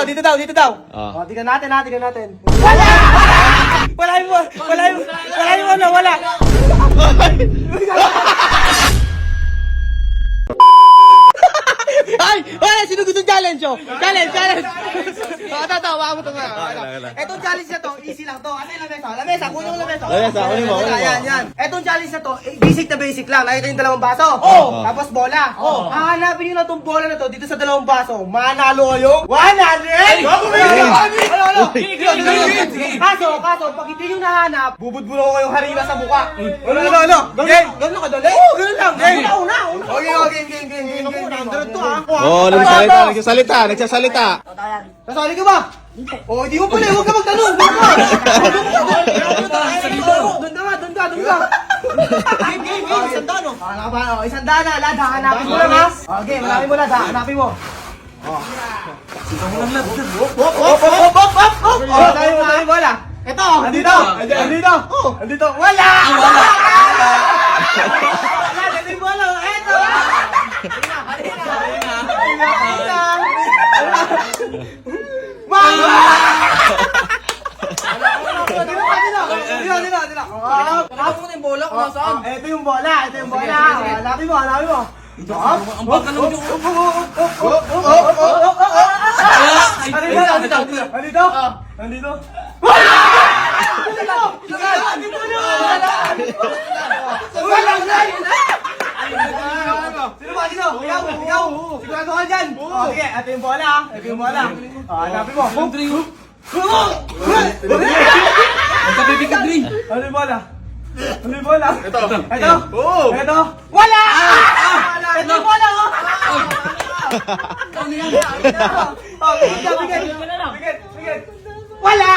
dito daw. Oh. Tingnan natin. Wala! Wala yung ano, wala. Ay! Wala! Sino gusto challenge oh? Challenge! Ito, wala mo ito nga. Etong challenge na to, easy lang to. Ano yung lamesa? Kunin mo lamesa. Kunin mo. Yan. Etong challenge na to, basic lang. Nakita yung dalawang baso. Tapos bola. Hahanapin nyo lang tong bola na to dito sa dalawang baso. Manalo kayo. 100! Kaso, pag hindi nyo nahanap, bubudbulo ko kayong harina sa mukha. Ano? Ganun kadali? Ganun lang. Una. Game. Oh, nagsasalita. Nasali ka ba? Oh, hindi mo pala. Huwag ka magtanong. Doon ka. Game. Isandaan o. Isandaan na. Lad, hanapin mo lang ha. Okay, hanapin mo lad. Hanapin mo. Hanapin mo lang. Ito. Andito. Wala. Hanapin mo lang. Ito. Ito yung bola. Hanapin mo. Ang baka nung yung... Andito. Sino? Ikaw. Sigurado ka dyan. Sige, ito yung bola. Hanapin mo. Nagkabibig ka, Dre. Ano yung bola? Ito. Wala! Ito yung bola, oh! Bigyan. Wala!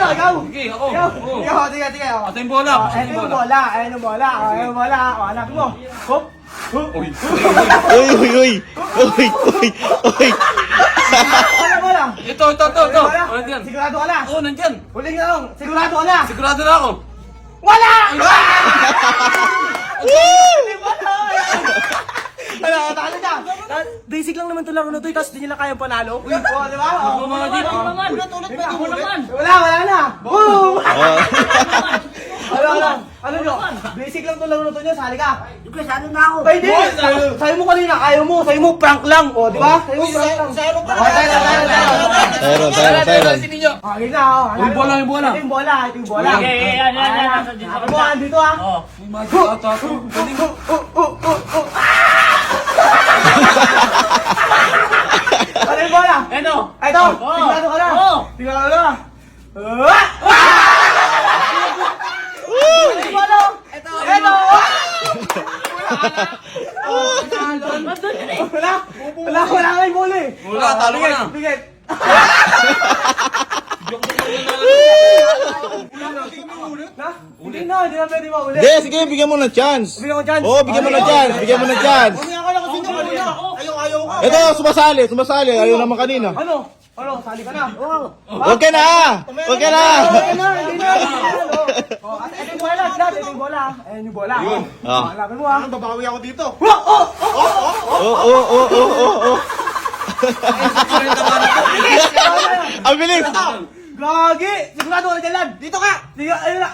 Ikaw. Okay, ako. Sige. Ito yung bola. Ayun yung bola. Hanapin mo. Hop. Uy. Wala bola. Ito. Wala. Nandyan. Sigurado ka na. Oo, nandyan. Huling na lang. Sigurado ka na. Sigurado na ako. Wala! Talo ka. Basic lang naman ito laro na ito, tapos di nila kayang panalo. Uy, di ba? Ako mga dito. Wala na. Woo! Ano nyo? Basic lang ito laro na ito nyo, sali ka. Ano na ako? Ay, di! Sayo mo kanina, ayaw mo prank lang. O, di ba? Sayo mo prank lang. Sayo. Tyron. Okay na, o. Yung bola. Ito yung bola. Yan. Ako mo, andito ha. May magic ata ako. Galing. Ano yung bola? Ito. Ito! Sigurado ka na! Oo. Sigurado ka na! Ano yung bola? Ito! Wala nga yung bola eh! Wala, talo ka na. Bigit! Hindi na pwede maulit. Hindi, sige, bigyan mo ng chance. Bigyan ko chance. Oo, bigyan mo ng chance. Ayaw ka. Ito, sumasali. Ayaw naman kanina. Ano? Sali ka na. Huwag ka na. Hindi na. Ito yung bola. Ito yung bola. Ayan yung bola. Hanapin mo ha. Babawi ako dito. Oo. Ang bilis. Gagi! Sigurado ka na dyan, lad! Dito ka! Ayun na!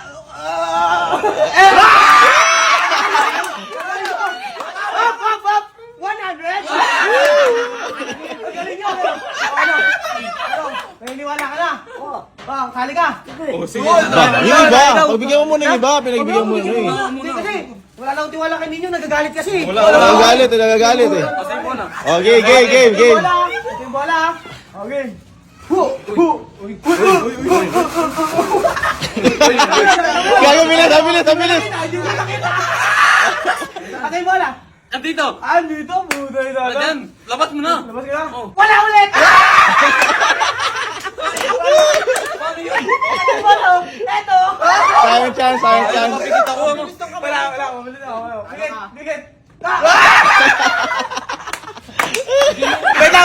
Up! 100! Ang galing nyo! Ano? Naniniwala ka na? Oo. Sali ka! Sige. Yung iba. Pagbigyan mo muna yung iba. Pinagbigyan mo yun eh. Hindi kasi, wala lang tiwala kay ninyo, nagagalit kasi. Nagagalit eh. Ito yung bola. Okay, game. Ito yung bola. Okay. Kaya bilis. Ito yung bola. Andito. Andito, buday na lang. Nandyan. Labas mo na. Labas ka na? Wala ulit! Ito! Sayang chance. Mapikit ako. Wala. Bigit. Wait lang.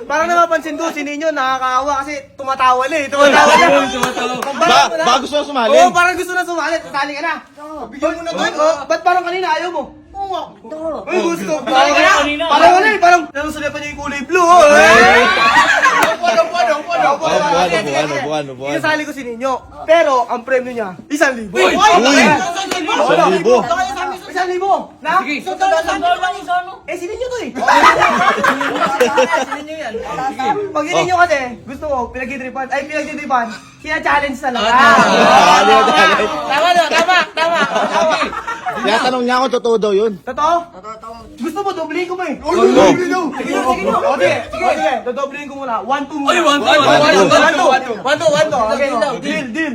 Parang napapansin ko, si Ninyo nakakaawa kasi tumatawa na eh. Ba gusto na sumali? Oo, parang gusto na sumali. Sali ka na. Bigyan mo na to. Ba't parang kanina ayaw mo? Oo nga. Ay, gusto. Sali ka na. Parang ano eh, parang nanusulat pa niya yung kulay blue. Buwan. Isasali ko si Ninyo. Pero, ang premyo niya, 1,000. Uy! Uy! 1,000. 1,000. Na? Sige. Eh, si Ninyo to eh. Pag si Ninyo kasi, gusto ko, pinag-dripan, kina-challenge talaga. Tama. Kaya tanong niya ako, totoo daw yun. Totoo? Gusto mo, doblehin ko ba eh? Sige. Dodoblihin ko muna. 1, 2 muna. Ay, 1, 2. 1, 2. Okay, deal. Deal!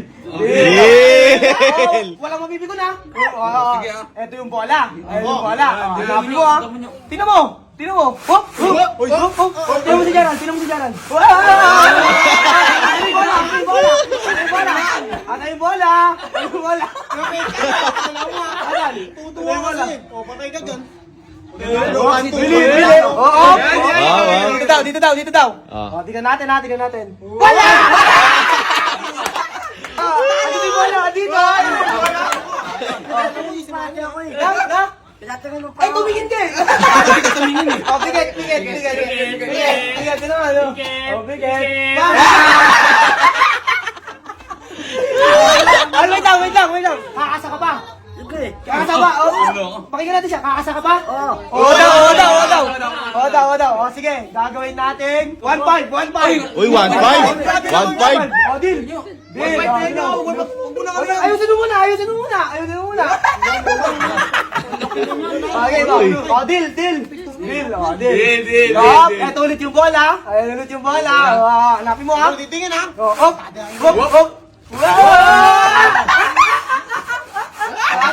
Walang mabibigo na. Sige, ah. Ito yung bola. Hanapin mo ah. Tingnan mo. Tingnan mo si Jaran. Ano yung bola? Patay ka dyan. Bili. Oo. Dito daw. Ah. Tingnan natin. Wala! Ano yung bola? Dito. Ay, tumingin ka eh! Oh, bigat. Ano? Oh, bigat. Wait lang. Kakasa ka ba? Kakasa ba? Pakinggan natin siya. Kakasa ka ba? Oo daw. O, sige. Gagawin natin. 1-5. Uy, 1-5. 1-5. O, deal. Ayusin mo muna. Okay, o, deal. Deal. Ito ulit yung bola. Hanapin mo ha. Titingin ha. Hop.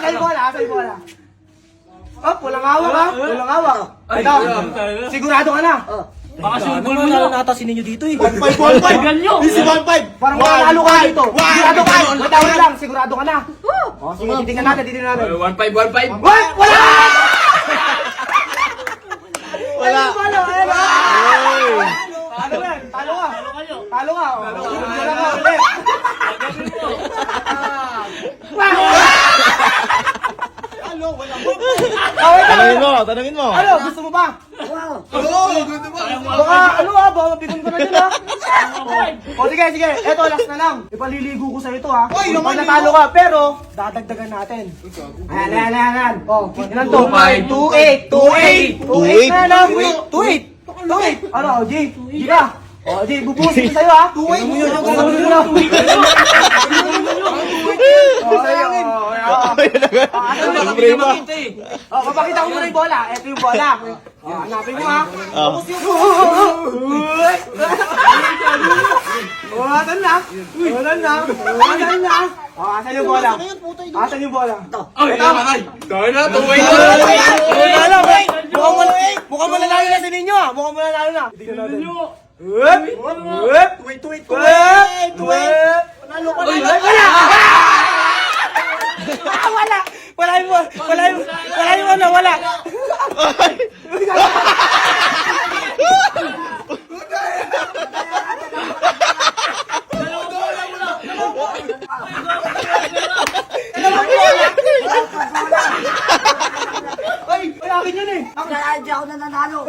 Asa yung bola. Hop, walang hawak. Ito, sigurado ka na. Baka sumubol mo Wala na. nata si Ninyo dito eh. 1-5. Easy 1-5. Parang manalo ka dito. Sigurado ka. Wala lang, sigurado ka na. O, sige, titingnan natin. 1-5. Wala! Wala. Ano yan? Talo ka. Wala ka ulit. Tanungin mo. Ano, gusto mo ba? Baka mabigon ka na dyan ha. O sige. Eto, last na lang. Ipaliligo ko sa ito ha. Pag natalo ka, pero dadagdagan natin. Ayan. O, ilan to? 2-8. 2-8. Ano, G? G ka? O, G, bubusin ko sa'yo ha. 2-8. Papakita ko muna yung bola. Ito yung bola. Hanapin mo ha. Asan na? Asan yung bola? Dahil na, 2-8. Mukhang mananalo na si Ninyo ah. Tingnan natin. Wala. Ay, akin yun eh. Kaya hindi ako nananalo.